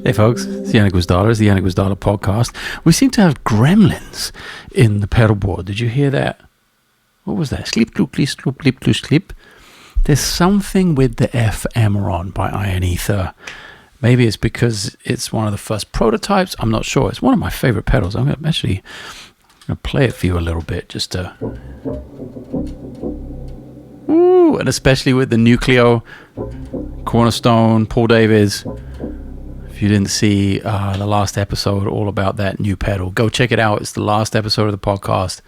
Hey folks, it's Janek Gwizdala. It's the Janek Gwizdala podcast. We seem to have gremlins in the pedal board. Did you hear that? What was that? Sleep, gloop, sleep, sloop, leap, gloop, sleep. There's something with the FM on by Iron Ether. Maybe it's because it's one of the first prototypes. I'm not sure. It's one of my favorite pedals. I'm going to play it for you a little bit just to... Ooh, and especially with the Nucleo, Cornerstone, Paul Davies. If you didn't see the last episode all about that new pedal, go check it out. It's the last episode of the podcast.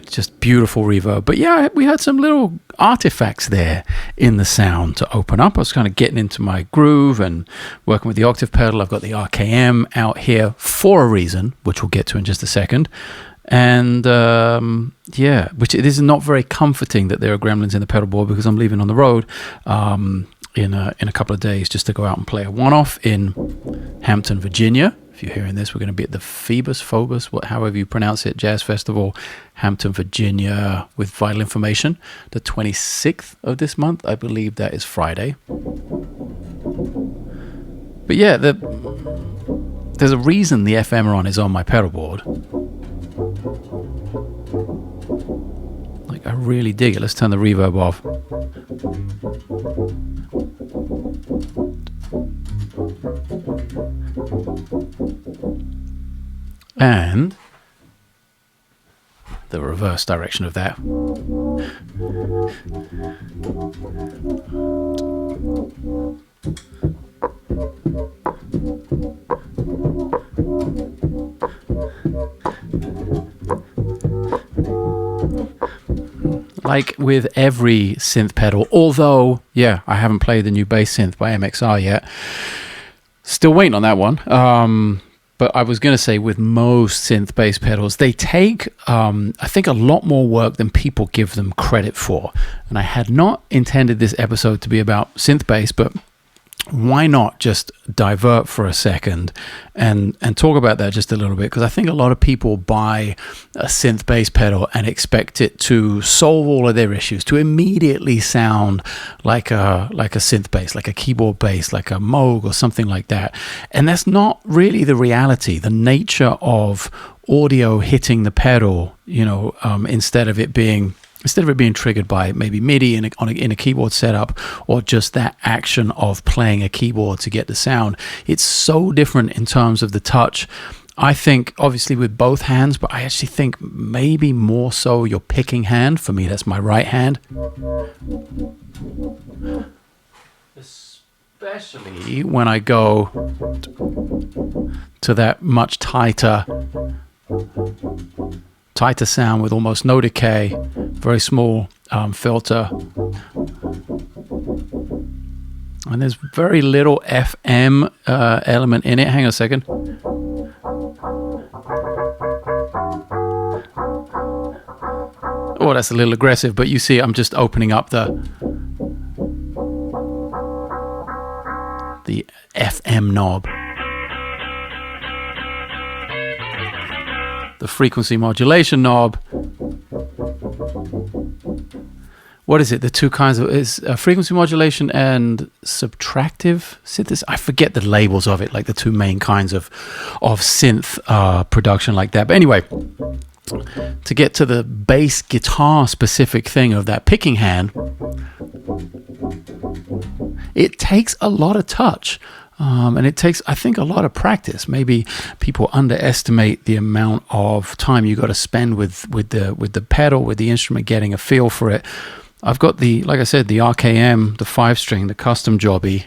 Just beautiful reverb. But yeah, we had some little artifacts there in the sound to open up. I was kind of getting into my groove and working with the octave pedal. I've got the RKM out here for a reason, which we'll get to in just a second. And which it is not very comforting that there are gremlins in the pedal board because I'm leaving on the road in a couple of days just to go out and play a one-off in Hampton, Virginia. If you're hearing this, we're going to be at the Phobos, however you pronounce it, Jazz Festival, Hampton, Virginia, with Vital Information, the 26th of this month. I believe that is Friday. But yeah, there's a reason the ephemeron is on my pedal board. Like, I really dig it. Let's turn the reverb off. And the reverse direction of that. Like with every synth pedal, although, yeah, I haven't played the new bass synth by MXR yet. Still waiting on that one. But I was going to say with most synth bass pedals, they take, I think, a lot more work than people give them credit for. And I had not intended this episode to be about synth bass, but why not just divert for a second and talk about that just a little bit? Because I think a lot of people buy a synth bass pedal and expect it to solve all of their issues, to immediately sound like a synth bass, like a keyboard bass, like a Moog or something like that. And that's not really the reality. The nature of audio hitting the pedal, instead of it being triggered by maybe MIDI in a keyboard setup, or just that action of playing a keyboard to get the sound, it's so different in terms of the touch. I think obviously with both hands, but I actually think maybe more so your picking hand. For me, that's my right hand. Especially when I go to that much tighter sound with almost no decay, very small filter, and there's very little FM element in it. Hang on a second. Oh, that's a little aggressive, but you see I'm just opening up the FM knob. The frequency modulation knob. What is it? The two kinds of is frequency modulation and subtractive synthesis. I forget the labels of it, like the two main kinds of synth production like that. But anyway, to get to the bass guitar specific thing of that picking hand, it takes a lot of touch. And it takes, I think, a lot of practice. Maybe people underestimate the amount of time you got to spend with the pedal, with the instrument, getting a feel for it. I've got like I said, the RKM, the 5-string, the custom jobby.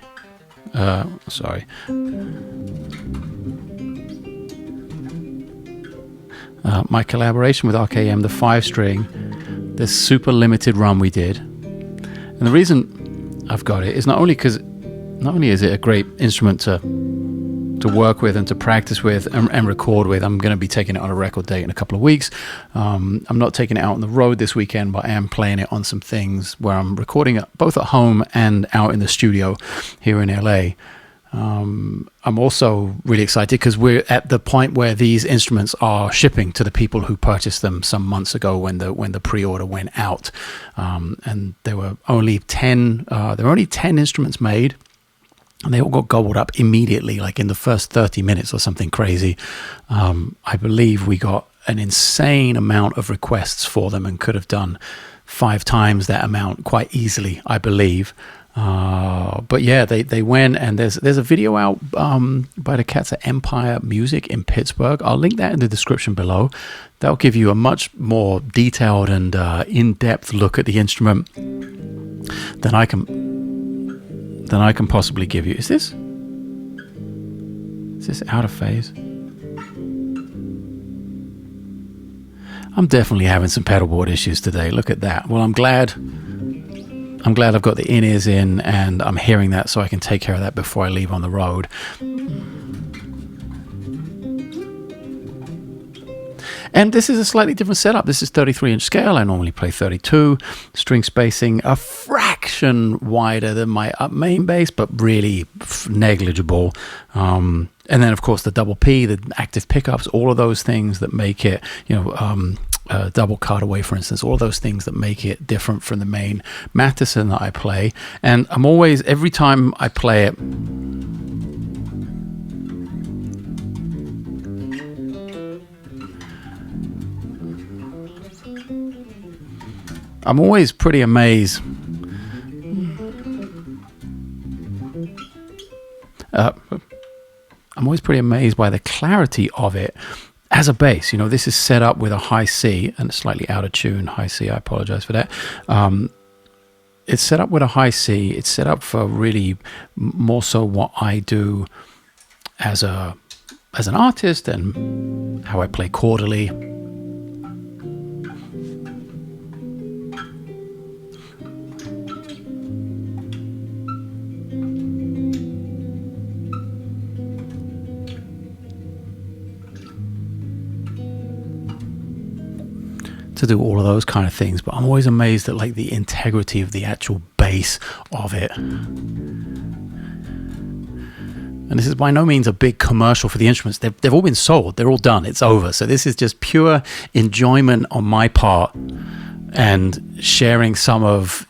My collaboration with RKM, the 5-string, this super limited run we did. And the reason I've got it is not only is it a great instrument to work with and to practice with and record with. I'm going to be taking it on a record date in a couple of weeks. I'm not taking it out on the road this weekend, but I am playing it on some things where I'm recording it both at home and out in the studio here in LA. I'm also really excited because we're at the point where these instruments are shipping to the people who purchased them some months ago when the pre-order went out. And there were only 10 instruments made. And they all got gobbled up immediately, like in the first 30 minutes or something crazy. I believe we got an insane amount of requests for them and could have done 5 times that amount quite easily, I believe. But yeah, they went, and there's a video out by the cats at Empire Music in Pittsburgh. I'll link that in the description below. That'll give you a much more detailed and in-depth look at the instrument than I can possibly give you. Is this out of phase? I'm definitely having some pedalboard issues today. Look at that. Well, I'm glad I've got the in-ears in and I'm hearing that, so I can take care of that before I leave on the road. And this is a slightly different setup. This is 33-inch scale. I normally play 32. String spacing a fraction wider than my main bass, but really negligible. And then, of course, the double P, the active pickups, all of those things that make it, double cutaway, for instance, all those things that make it different from the main Matheson that I play. And I'm always, every time I play it, I'm always pretty amazed. I'm always pretty amazed by the clarity of it as a bass. This is set up with a high C and slightly out of tune high C. I apologize for that. It's set up with a high C. It's set up for really more so what I do as an artist and how I play chordally. To do all of those kind of things, but I'm always amazed at like the integrity of the actual bass of it. And this is by no means a big commercial for the instruments. They've all been sold. They're all done. It's over. So this is just pure enjoyment on my part and sharing some of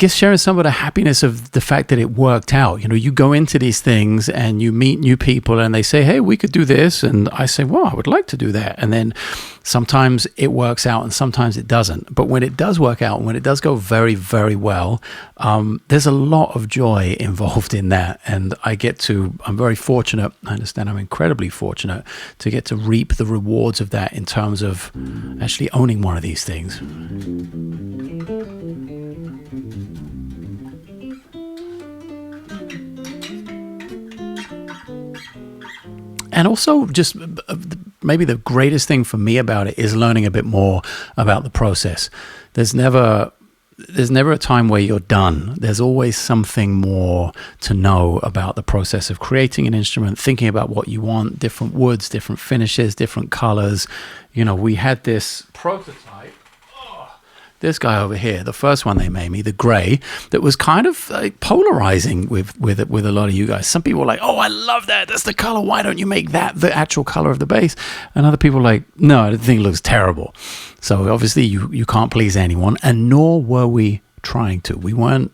sharing some of the happiness of the fact that it worked out. You go into these things and you meet new people and they say, hey, we could do this. And I say, well, I would like to do that. And then sometimes it works out and sometimes it doesn't. But when it does work out, when it does go very, very well, there's a lot of joy involved in that. And I'm very fortunate. I understand I'm incredibly fortunate to get to reap the rewards of that in terms of actually owning one of these things. And also, just maybe the greatest thing for me about it is learning a bit more about the process. There's never a time where you're done. There's always something more to know about the process of creating an instrument, thinking about what you want, different woods, different finishes, different colors. We had this prototype. This guy over here, the first one they made me, the gray, that was kind of polarizing with a lot of you guys. Some people were like, oh, I love that. That's the color. Why don't you make that the actual color of the bass? And other people were like, no, the thing looks terrible. So obviously you can't please anyone, and nor were we trying to. We weren't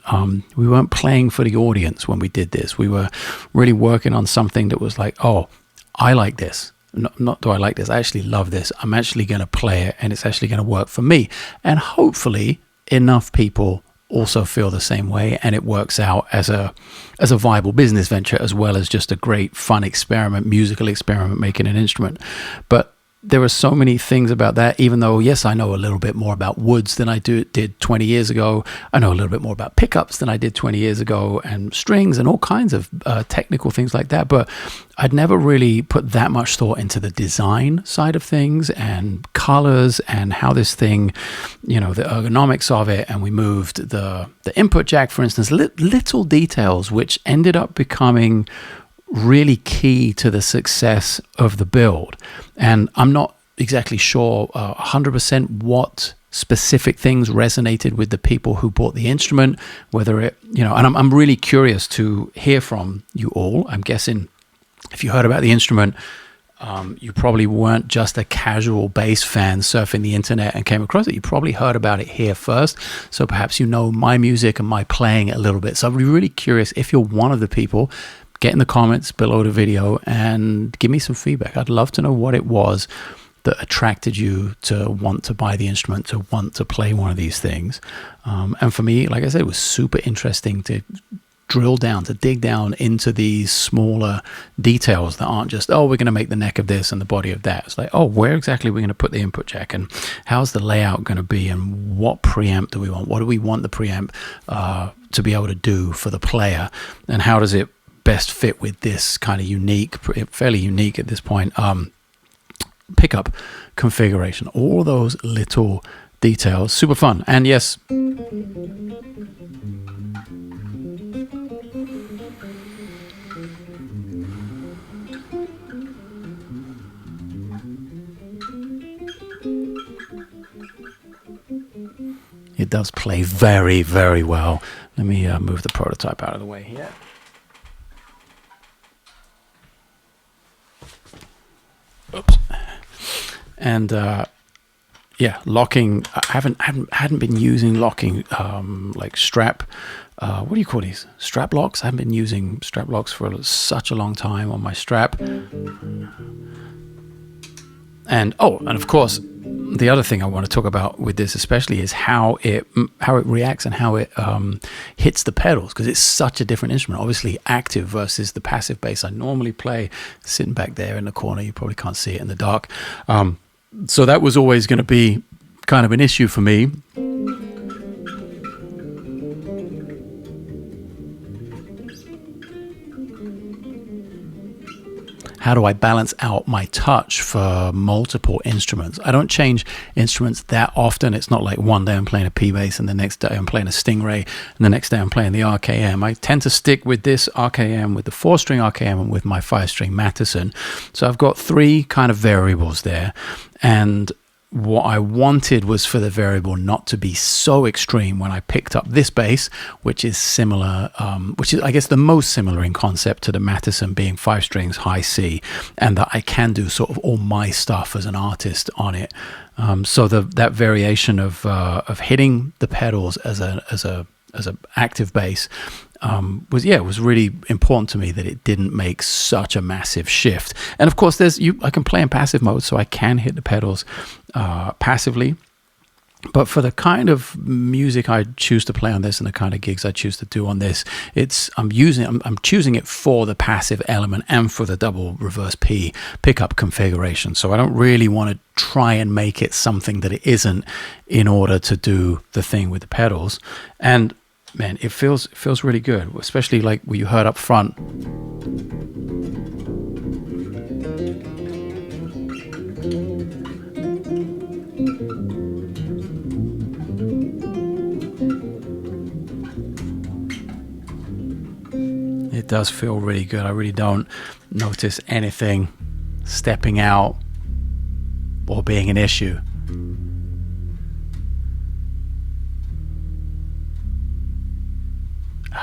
playing for the audience when we did this. We were really working on something that was like, oh, I like this. Not do I like this, I actually love this. I'm actually going to play it and it's actually going to work for me. And hopefully enough people also feel the same way, and it works out as a viable business venture as well as just a great fun experiment, musical experiment, making an instrument. But there are so many things about that, even though, yes, I know a little bit more about woods than I did 20 years ago. I know a little bit more about pickups than I did 20 years ago, and strings and all kinds of technical things like that. But I'd never really put that much thought into the design side of things and colors and how this thing, the ergonomics of it. And we moved the input jack, for instance, little details which ended up becoming really key to the success of the build. And I'm not exactly sure 100% what specific things resonated with the people who bought the instrument, whether it, and I'm really curious to hear from you all. I'm guessing if you heard about the instrument, you probably weren't just a casual bass fan surfing the internet and came across it. You probably heard about it here first. So perhaps you know my music and my playing a little bit. So I'd be really curious if you're one of the people. Get in the comments below the video and give me some feedback. I'd love to know what it was that attracted you to want to buy the instrument, to want to play one of these things. And for me, like I said, it was super interesting to dig down into these smaller details that aren't just, we're going to make the neck of this and the body of that. It's like, where exactly are we going to put the input jack, and how's the layout going to be, and what preamp do we want? What do we want the preamp to be able to do for the player, and how does it best fit with this kind of fairly unique at this point, pickup configuration. All those little details, super fun. And yes, it does play very, very well. Let me move the prototype out of the way here. Oops. And locking. I hadn't been using locking like strap. What do you call these? Strap locks. I haven't been using strap locks for such a long time on my strap. And of course, the other thing I want to talk about with this especially is how it reacts and how it hits the pedals, because it's such a different instrument. Obviously active versus the passive bass I normally play, sitting back there in the corner. You probably can't see it in the dark. So that was always going to be kind of an issue for me. How do I balance out my touch for multiple instruments? I don't change instruments that often. It's not like one day I'm playing a P bass and the next day I'm playing a Stingray and the next day I'm playing the RKM. I tend to stick with this RKM, with the 4-string RKM, and with my 5-string Matheson. So I've got 3 kind of variables there. And what I wanted was for the variable not to be so extreme when I picked up this bass, which is similar, which is, I guess, the most similar in concept to the Matheson, being 5 strings, high C, and that I can do sort of all my stuff as an artist on it. So that variation of hitting the pedals as a active bass was really important to me, that it didn't make such a massive shift. And of course, I can play in passive mode, so I can hit the pedals passively. But for the kind of music I choose to play on this and the kind of gigs I choose to do on this, I'm choosing it for the passive element and for the double reverse P pickup configuration. So I don't really want to try and make it something that it isn't in order to do the thing with the pedals. And man, it feels really good, especially like what you heard up front. It does feel really good. I really don't notice anything stepping out or being an issue.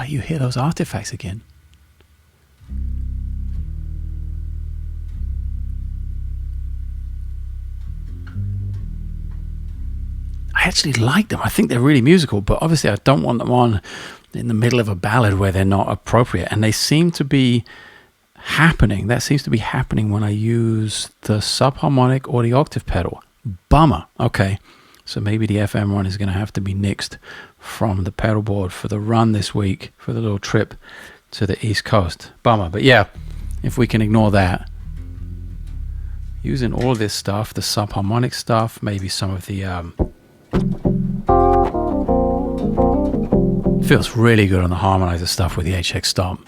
You hear those artifacts again. I actually like them. I think they're really musical, but obviously I don't want them on in the middle of a ballad where they're not appropriate. And they seem to be happening. That seems to be happening when I use the subharmonic or the octave pedal. Bummer. Okay. So maybe the FM one is going to have to be nixed from the pedal board for the run this week, for the little trip to the East Coast. Bummer. But yeah, if we can ignore that, using all of this stuff, the subharmonic stuff, maybe some of the feels really good on the harmonizer stuff with the HX Stomp.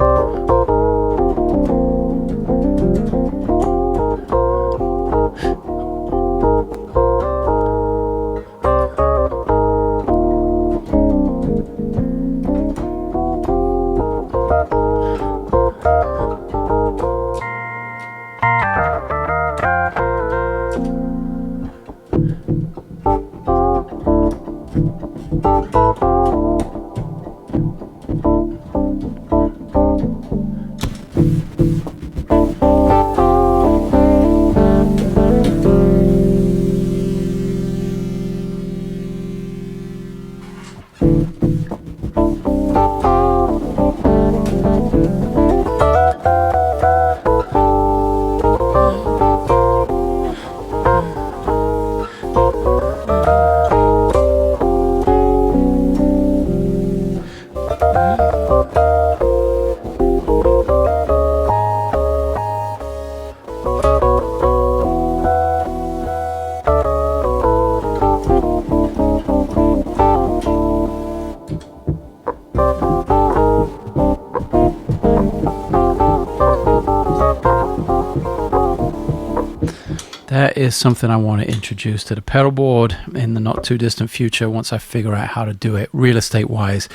That is something I want to introduce to the pedal board in the not too distant future once I figure out how to do it real estate wise,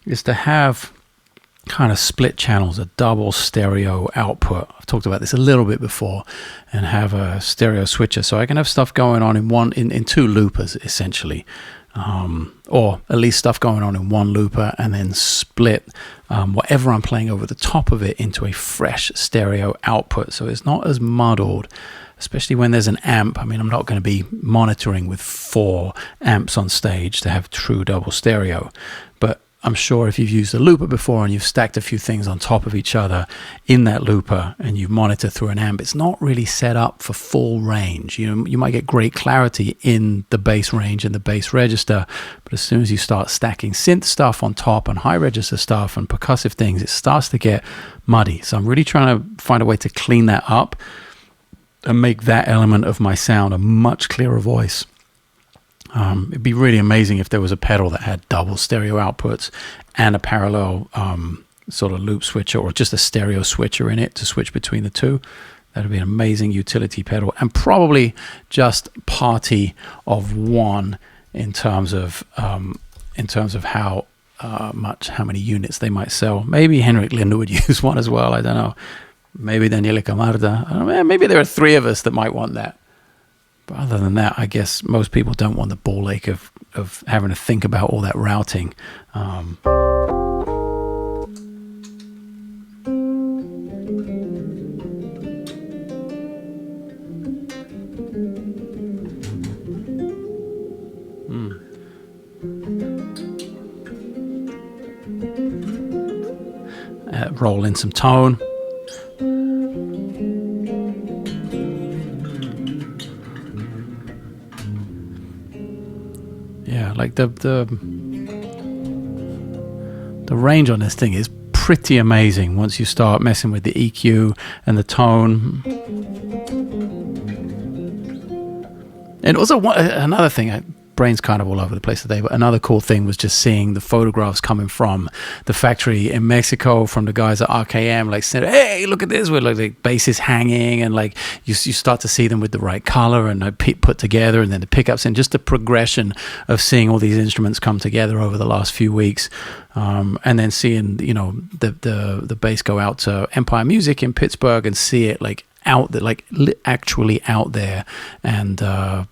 is to have kind of split channels, a double stereo output. I've talked about this a little bit before, and have a stereo switcher so I can have stuff going on in two loopers essentially, or at least stuff going on in one looper, and then split whatever I'm playing over the top of it into a fresh stereo output, so it's not as muddled, especially when there's an amp. I mean, I'm not going to be monitoring with 4 amps on stage to have true double stereo, but I'm sure if you've used a looper before and you've stacked a few things on top of each other in that looper and you monitor through an amp, it's not really set up for full range. You might get great clarity in the bass range and the bass register, but as soon as you start stacking synth stuff on top and high register stuff and percussive things, it starts to get muddy. So I'm really trying to find a way to clean that up and make that element of my sound a much clearer voice. It'd be really amazing if there was a pedal that had double stereo outputs and a parallel sort of loop switcher, or just a stereo switcher in it to switch between the two. That'd be an amazing utility pedal, and probably just party of one in terms of how many units they might sell. Maybe Henrik Linde would use one as well. I don't know. Maybe Daniele Camarda. I don't know, maybe there are 3 of us that might want that. But other than that, I guess most people don't want the ball ache of having to think about all that routing. Roll in some tone. Yeah, like the range on this thing is pretty amazing once you start messing with the EQ and the tone. And also another thing, brain's kind of all over the place today, but another cool thing was just seeing the photographs coming from the factory in Mexico from the guys at RKM, like said, hey, look at this, with like the bass is hanging, and like you start to see them with the right color and put together, and then the pickups, and just the progression of seeing all these instruments come together over the last few weeks, and then seeing the bass go out to Empire Music in Pittsburgh and see it like out there, like actually out there, and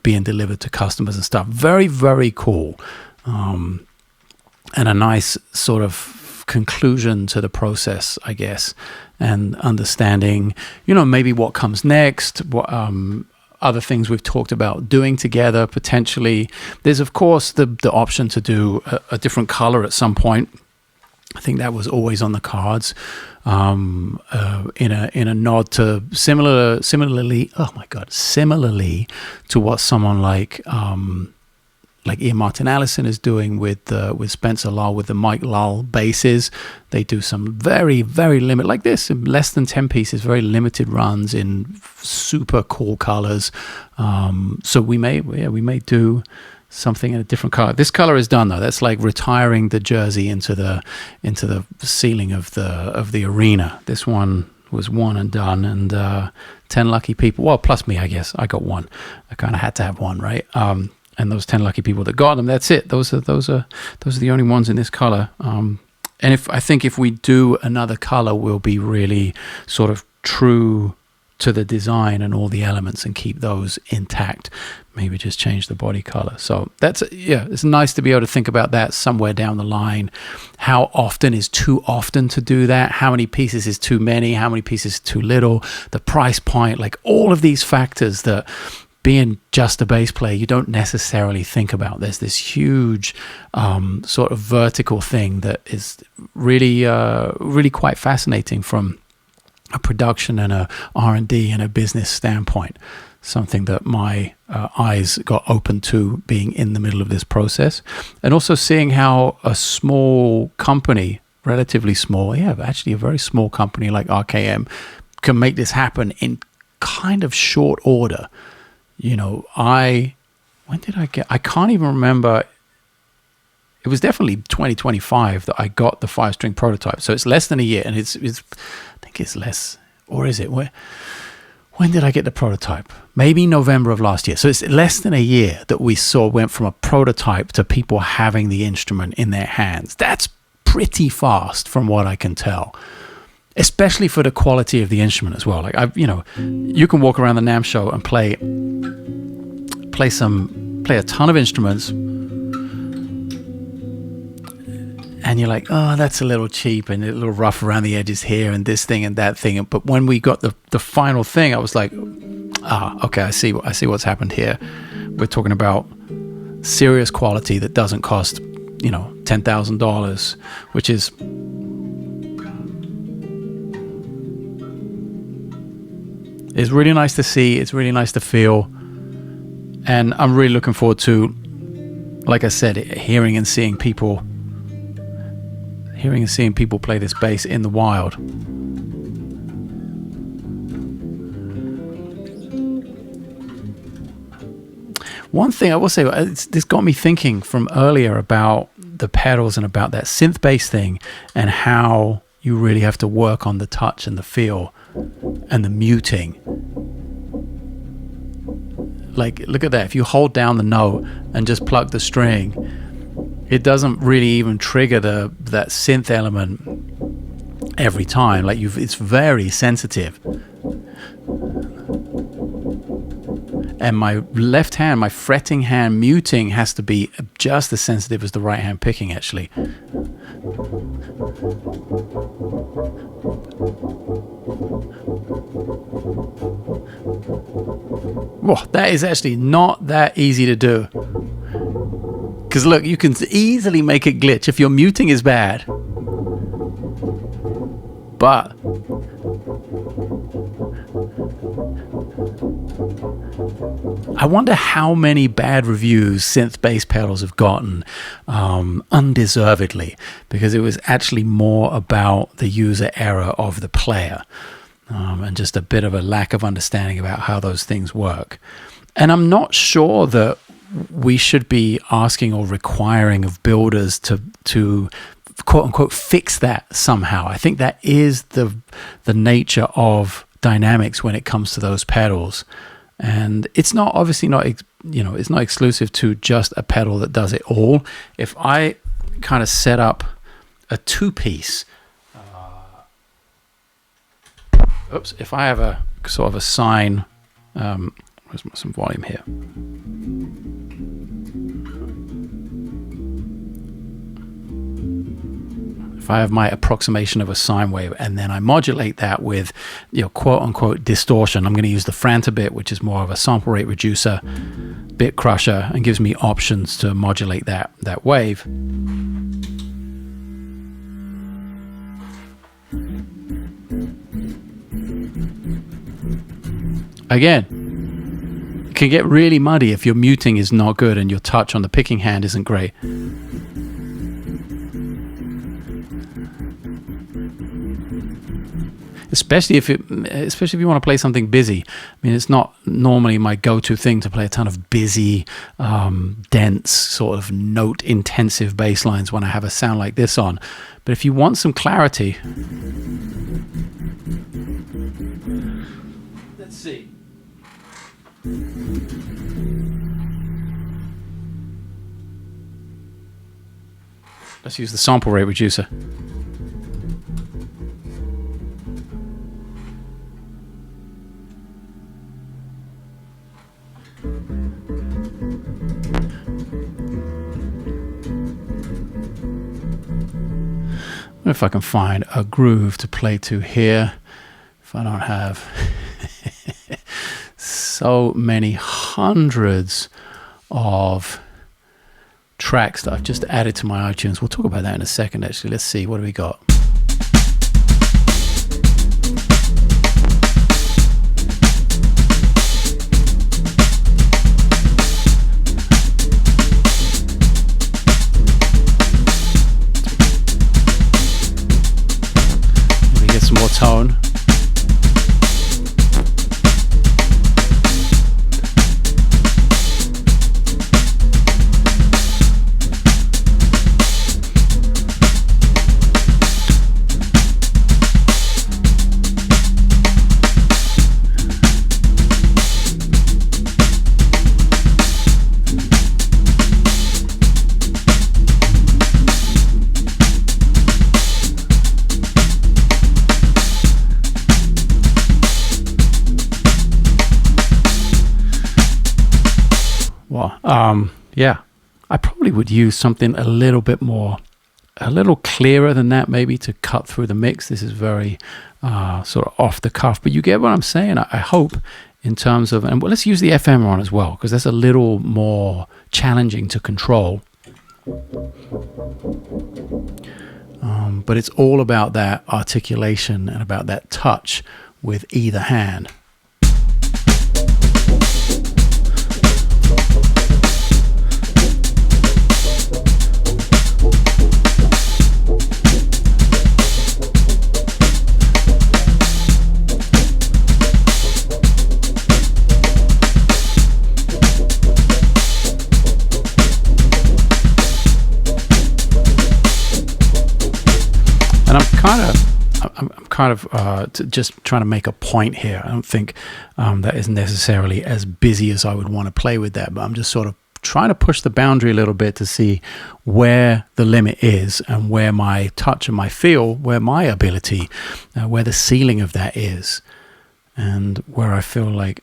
being delivered to customers and stuff. Very, very cool, and a nice sort of conclusion to the process, I guess, and understanding, maybe what comes next, what other things we've talked about doing together potentially. There's of course the option to do a different color at some point. I think that was always on the cards, in a nod to similarly to what someone like like Ian Martin Allison is doing with Spencer Lull with the Mike Lull basses. They do some very, very limited, like this, less than 10 pieces, very limited runs in super cool colors. So we may do something in a different color. This color is done though. That's like retiring the jersey into the ceiling of the arena. This one was one and done, and 10 lucky people, well, plus me, I guess I got one. I kind of had to have one, right? And those 10 lucky people that got them, that's it. Those are the only ones in this color. And I think if we do another color, we'll be really sort of true to the design and all the elements and keep those intact. Maybe just change the body color. So it's nice to be able to think about that somewhere down the line. How often is too often to do that? How many pieces is too many? How many pieces is too little? The price point, like all of these factors that, being just a bass player, you don't necessarily think about. There's this huge sort of vertical thing that is really, really quite fascinating from a production and a R&D and a business standpoint. Something that my eyes got open to being in the middle of this process, and also seeing how a small company, relatively small, actually a very small company like RKM, can make this happen in kind of short order. You know, when did I can't even remember. It was definitely 2025 that I got the 5-string prototype. So it's less than a year, and it's I think it's less, or is it? When did I get the prototype? Maybe November of last year. So it's less than a year that we went from a prototype to people having the instrument in their hands. That's pretty fast from what I can tell, especially for the quality of the instrument as well. Like you can walk around the NAMM show and play a ton of instruments, and you're like, oh, that's a little cheap and a little rough around the edges here and this thing and that thing. But when we got the final thing, I was like, okay, I see what's happened here. We're talking about serious quality that doesn't cost, $10,000, which is really nice to see. It's really nice to feel. And I'm really looking forward to, like I said, hearing and seeing people play this bass in the wild. One thing I will say, this got me thinking from earlier about the pedals and about that synth bass thing, and how you really have to work on the touch and the feel and the muting. Like, look at that. If you hold down the note and just plug the string, it doesn't really even trigger that synth element every time. Like it's very sensitive. And my left hand, my fretting hand muting has to be just as sensitive as the right hand picking, actually. Whoa, that is actually not that easy to do. Because look, you can easily make it glitch if your muting is bad. But I wonder how many bad reviews synth bass pedals have gotten undeservedly, because it was actually more about the user error of the player and just a bit of a lack of understanding about how those things work. And I'm not sure that we should be asking or requiring of builders to quote unquote fix that somehow. I think that is the nature of dynamics when it comes to those pedals. And it's not obviously not, it's not exclusive to just a pedal that does it all. If I kind of set up a two-piece, if I have a sort of a sine, where's some volume here? If I have my approximation of a sine wave and then I modulate that with, quote unquote distortion, I'm going to use the Franta bit, which is more of a sample rate reducer, bit crusher, and gives me options to modulate that wave. Again, can get really muddy if your muting is not good and your touch on the picking hand isn't great. Especially if you want to play something busy. I mean, it's not normally my go-to thing to play a ton of busy, dense, sort of note-intensive bass lines when I have a sound like this on. But if you want some clarity, let's see. Let's use the sample rate reducer. If I can find a groove to play to here, if I don't have so many hundreds of tracks that I've just added to my iTunes. We'll talk about that in a second, actually. Let's see, what do we got? Some more tone. Yeah, I probably would use something a little bit more, a little clearer than that, maybe, to cut through the mix. This is very sort of off the cuff, but you get what I'm saying, I hope, in terms of, and let's use the FM on as well, because that's a little more challenging to control. But it's all about that articulation and about that touch with either hand. I'm kind of just trying to make a point here. I don't think that is necessarily as busy as I would want to play with that, but I'm just sort of trying to push the boundary a little bit to see where the limit is and where my touch and my feel, where my ability, where the ceiling of that is, and where I feel like,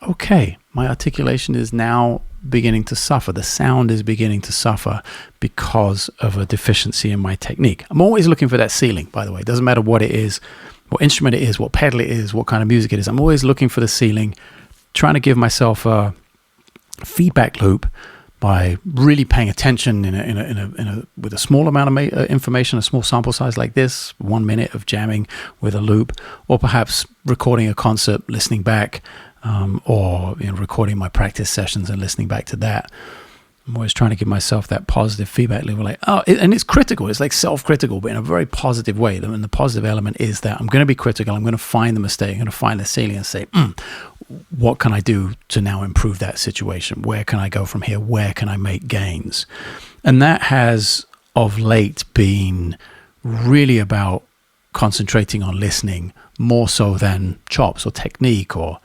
okay, my articulation is now beginning to suffer. The sound is beginning to suffer because of a deficiency in my technique. I'm always looking for that ceiling, by the way. It doesn't matter what it is, what instrument it is, what pedal it is, what kind of music it is. I'm always looking for the ceiling, trying to give myself a feedback loop by really paying attention with a small amount of information, a small sample size like this, 1 minute of jamming with a loop, or perhaps recording a concert, listening back, or recording my practice sessions and listening back to that. I'm always trying to give myself that positive feedback level, like, and it's critical. It's like self-critical, but in a very positive way. And the positive element is that I'm going to be critical. I'm going to find the mistake. I'm going to find the ceiling and say, what can I do to now improve that situation? Where can I go from here? Where can I make gains? And that has of late been really about concentrating on listening more so than chops or technique or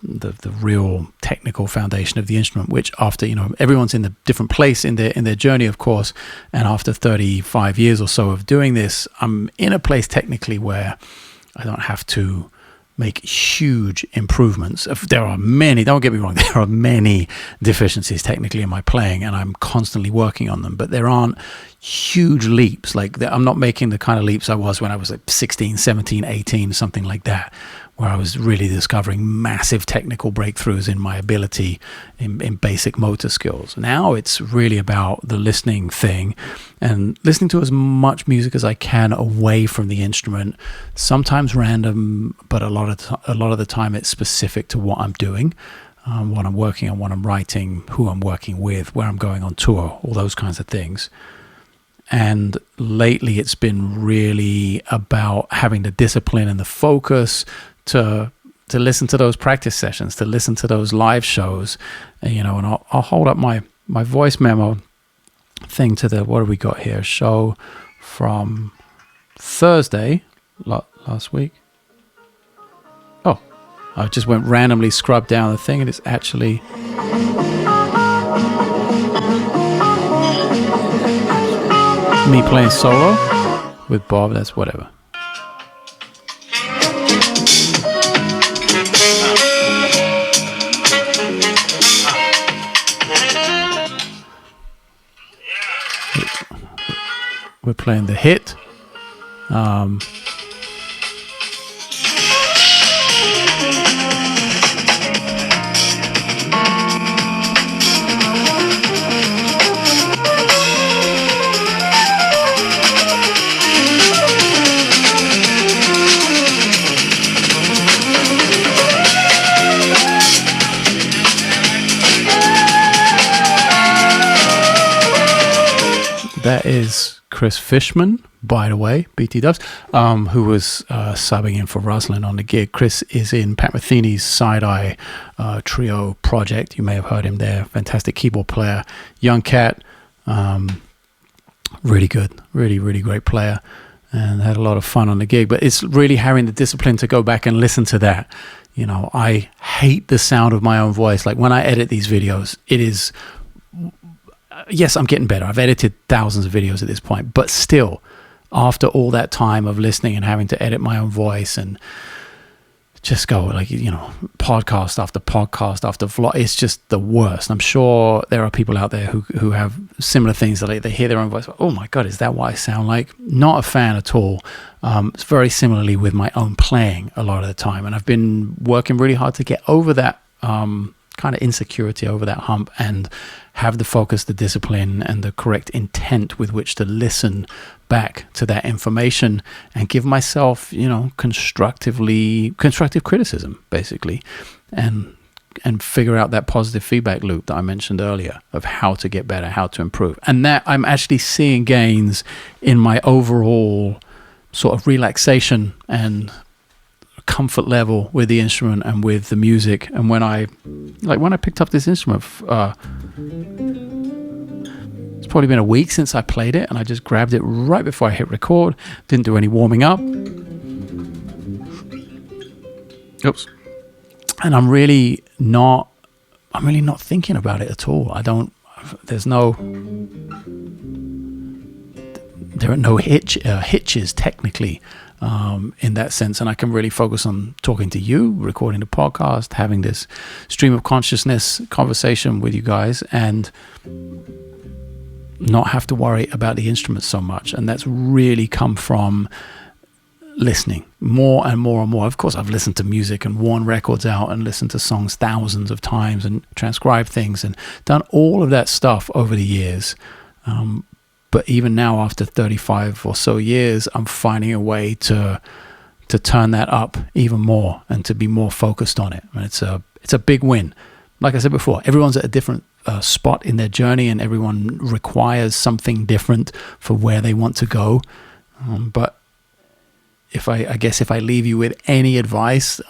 the real technical foundation of the instrument, which after, everyone's in a different place in their journey, of course. And after 35 years or so of doing this, I'm in a place technically where I don't have to make huge improvements. There are many, don't get me wrong, there are many deficiencies technically in my playing, and I'm constantly working on them, but there aren't huge leaps. Like I'm not making the kind of leaps I was when I was like 16, 17, 18, something like that, where I was really discovering massive technical breakthroughs in my ability in basic motor skills. Now it's really about the listening thing and listening to as much music as I can away from the instrument, sometimes random, but a lot of the time it's specific to what I'm doing, what I'm working on, what I'm writing, who I'm working with, where I'm going on tour, all those kinds of things. And lately it's been really about having the discipline and the focus to listen to those practice sessions, to listen to those live shows, and I'll hold up my voice memo thing to the, what do we got here? Show from Thursday last week. Oh, I just went randomly scrubbed down the thing, and it's actually me playing solo with Bob. That's whatever. We're playing the hit. That is Chris Fishman, by the way, BT Dubs, who was subbing in for Roslyn on the gig. Chris is in Pat Metheny's Side Eye trio project. You may have heard him there. Fantastic keyboard player, young cat, really good, really, really great player, and had a lot of fun on the gig. But it's really having the discipline to go back and listen to that. I hate the sound of my own voice. Like when I edit these videos, it is... Yes, I'm getting better. I've edited thousands of videos at this point, but still, after all that time of listening and having to edit my own voice and just go like, podcast after podcast after vlog, it's just the worst. I'm sure there are people out there who have similar things. That they hear their own voice. Oh my God, is that what I sound like? Not a fan at all. It's very similarly with my own playing a lot of the time. And I've been working really hard to get over that kind of insecurity, over that hump, and have the focus, the discipline, and the correct intent with which to listen back to that information and give myself, constructive criticism, basically, and figure out that positive feedback loop that I mentioned earlier of how to get better, how to improve. And that I'm actually seeing gains in my overall sort of relaxation and comfort level with the instrument and with the music. And when I picked up this instrument, it's probably been a week since I played it, and I just grabbed it right before I hit record. Didn't do any warming up. Oops. And I'm really not thinking about it at all. There are no hitches technically in that sense, and I can really focus on talking to you, recording the podcast, having this stream of consciousness conversation with you guys, and not have to worry about the instruments so much. And that's really come from listening more and more and more. Of course, I've listened to music and worn records out and listened to songs thousands of times and transcribed things and done all of that stuff over the years. But even now, after 35 or so years, I'm finding a way to turn that up even more and to be more focused on it. And it's a big win. Like I said before, everyone's at a different spot in their journey, and everyone requires something different for where they want to go. But if I leave you with any advice,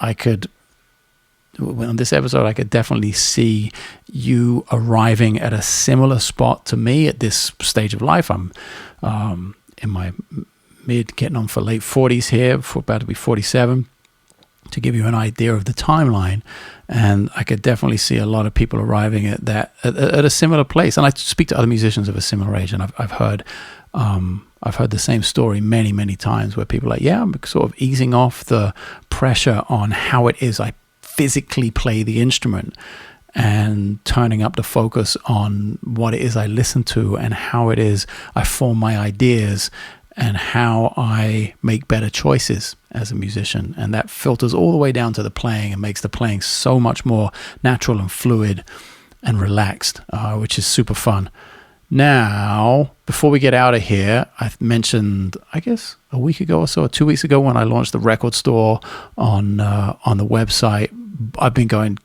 on this episode, I could definitely see you arriving at a similar spot to me at this stage of life. I'm in my getting on for late 40s here, about to be 47, to give you an idea of the timeline. And I could definitely see a lot of people arriving at that at a similar place. And I speak to other musicians of a similar age, and I've heard the same story many, many times, where people are like, yeah, I'm sort of easing off the pressure on how it is I physically play the instrument, and turning up the focus on what it is I listen to and how it is I form my ideas and how I make better choices as a musician. And that filters all the way down to the playing and makes the playing so much more natural and fluid and relaxed, which is super fun. Now, before we get out of here, I mentioned, I guess, a week ago or so, or 2 weeks ago, when I launched the record store on the website. I've been going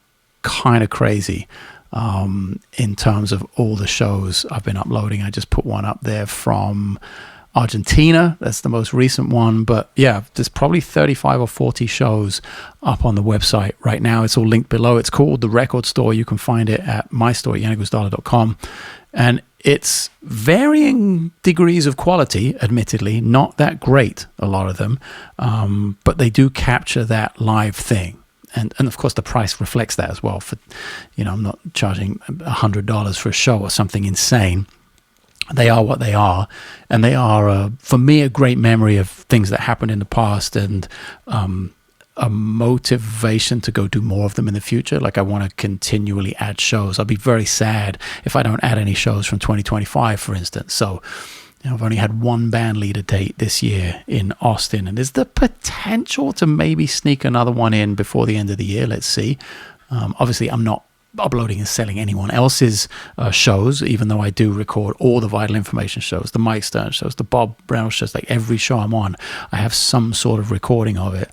kind of crazy in terms of all the shows I've been uploading. I just put one up there from Argentina. That's the most recent one. But yeah, there's probably 35 or 40 shows up on the website right now. It's all linked below. It's called The Record Store. You can find it at my store, janekgwizdala.com. And it's varying degrees of quality, admittedly, not that great, a lot of them, but they do capture that live thing. And of course, the price reflects that as well. For, I'm not charging $100 for a show or something insane. They are what they are, and they are, for me, a great memory of things that happened in the past, and a motivation to go do more of them in the future. Like, I want to continually add shows. I'll be very sad if I don't add any shows from 2025, for instance. So I've only had one band leader date this year in Austin, and there's the potential to maybe sneak another one in before the end of the year. Let's see. Obviously, I'm not uploading and selling anyone else's shows, even though I do record all the Vital Information shows, the Mike Stern shows, the Bob Brown shows. Like, every show I'm on, I have some sort of recording of it.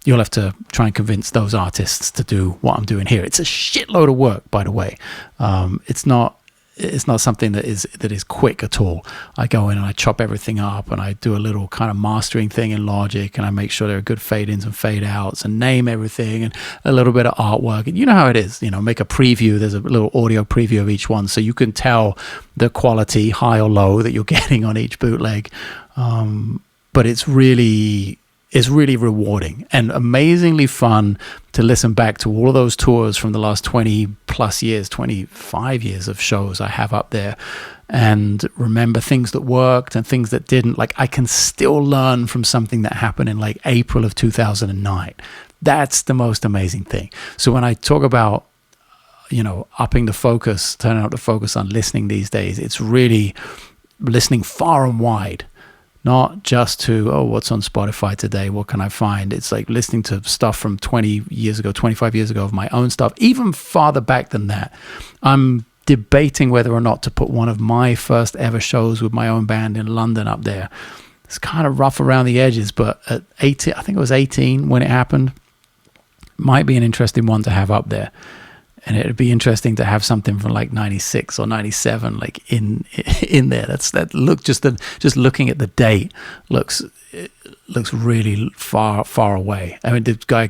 You'll have to try and convince those artists to do what I'm doing here. It's a shitload of work, by the way. It's not something that is quick at all. I go in and I chop everything up, and I do a little kind of mastering thing in Logic, and I make sure there are good fade-ins and fade-outs, and name everything, and a little bit of artwork. And you know how it is, make a preview. There's a little audio preview of each one, so you can tell the quality, high or low, that you're getting on each bootleg. But it's really rewarding and amazingly fun to listen back to all of those tours from the last 20 plus years, 25 years of shows I have up there, and remember things that worked and things that didn't. Like, I can still learn from something that happened in like April of 2009. That's the most amazing thing. So when I talk about, upping the focus, turning up the focus on listening these days, it's really listening far and wide. Not just to, what's on Spotify today? What can I find? It's like listening to stuff from 20 years ago, 25 years ago of my own stuff, even farther back than that. I'm debating whether or not to put one of my first ever shows with my own band in London up there. It's kind of rough around the edges, but at 18, I think it was 18 when it happened, might be an interesting one to have up there. And it'd be interesting to have something from like 96 or 97, like in there. That look, just looking at the date looks really far away. I mean, the guy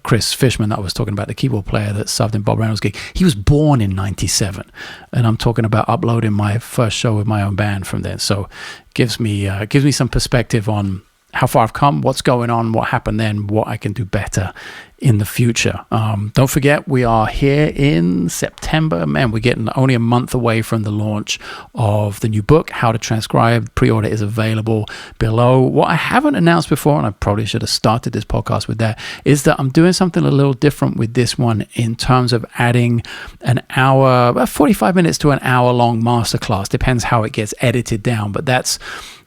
Chris Fishman that I was talking about, the keyboard player that subbed in Bob Reynolds' gig, he was born in 97, and I'm talking about uploading my first show with my own band from then. So gives me some perspective on how far I've come, what's going on, what happened then, what I can do better in the future. Don't forget, we are here in September. Man, we're getting only a month away from the launch of the new book, How to Transcribe. Pre-order is available below. What I haven't announced before, and I probably should have started this podcast with that, is that I'm doing something a little different with this one in terms of adding an hour, about 45 minutes to an hour-long masterclass. Depends how it gets edited down, but that's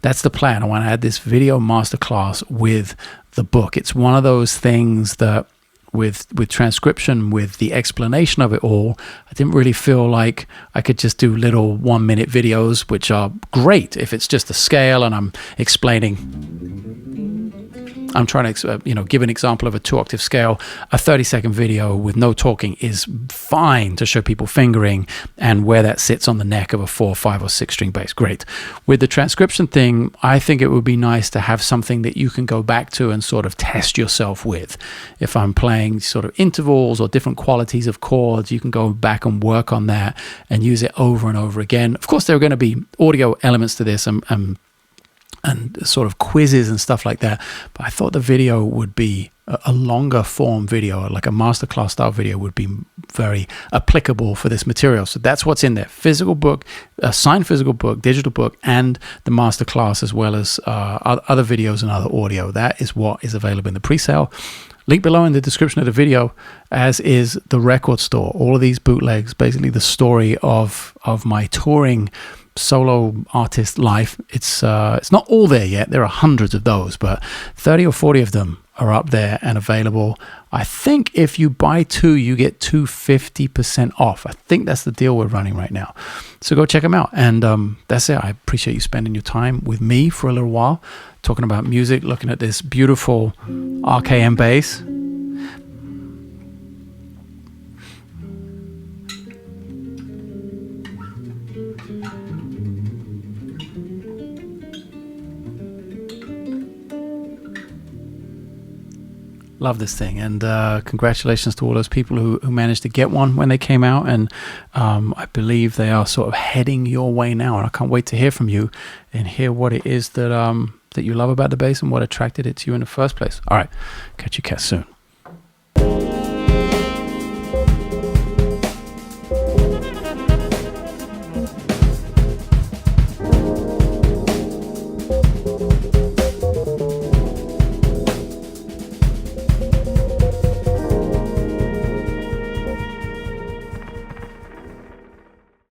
the plan. I want to add this video masterclass with the book. It's one of those things that with transcription, with the explanation of it all, I didn't really feel like I could just do little 1-minute videos, which are great if it's just a scale and I'm trying to give an example of a 2-octave scale. A 30-second video with no talking is fine to show people fingering and where that sits on the neck of a 4, 5, or 6-string bass. Great. With the transcription thing, I think it would be nice to have something that you can go back to and sort of test yourself with. If I'm playing sort of intervals or different qualities of chords, you can go back and work on that and use it over and over again. Of course, there are going to be audio elements to this, and and sort of quizzes and stuff like that. But I thought the video would be a longer form video, like a masterclass style video would be very applicable for this material. So that's what's in there: physical book, a signed physical book, digital book, and the masterclass, as well as other videos and other audio. That is what is available in the pre-sale. Link below in the description of the video, as is the record store. All of these bootlegs, basically the story of my touring solo artist life. It's not all there yet. There are hundreds of those, but 30 or 40 of them are up there and available. I think if you buy 2, you get 2 50% off. I think that's the deal we're running right now. So go check them out. And that's it. I appreciate you spending your time with me for a little while, talking about music, looking at this beautiful RKM bass. Love this thing, and congratulations to all those people who managed to get one when they came out, and I believe they are sort of heading your way now, and I can't wait to hear from you and hear what it is that that you love about the bass and what attracted it to you in the first place. All right, catch you cats soon.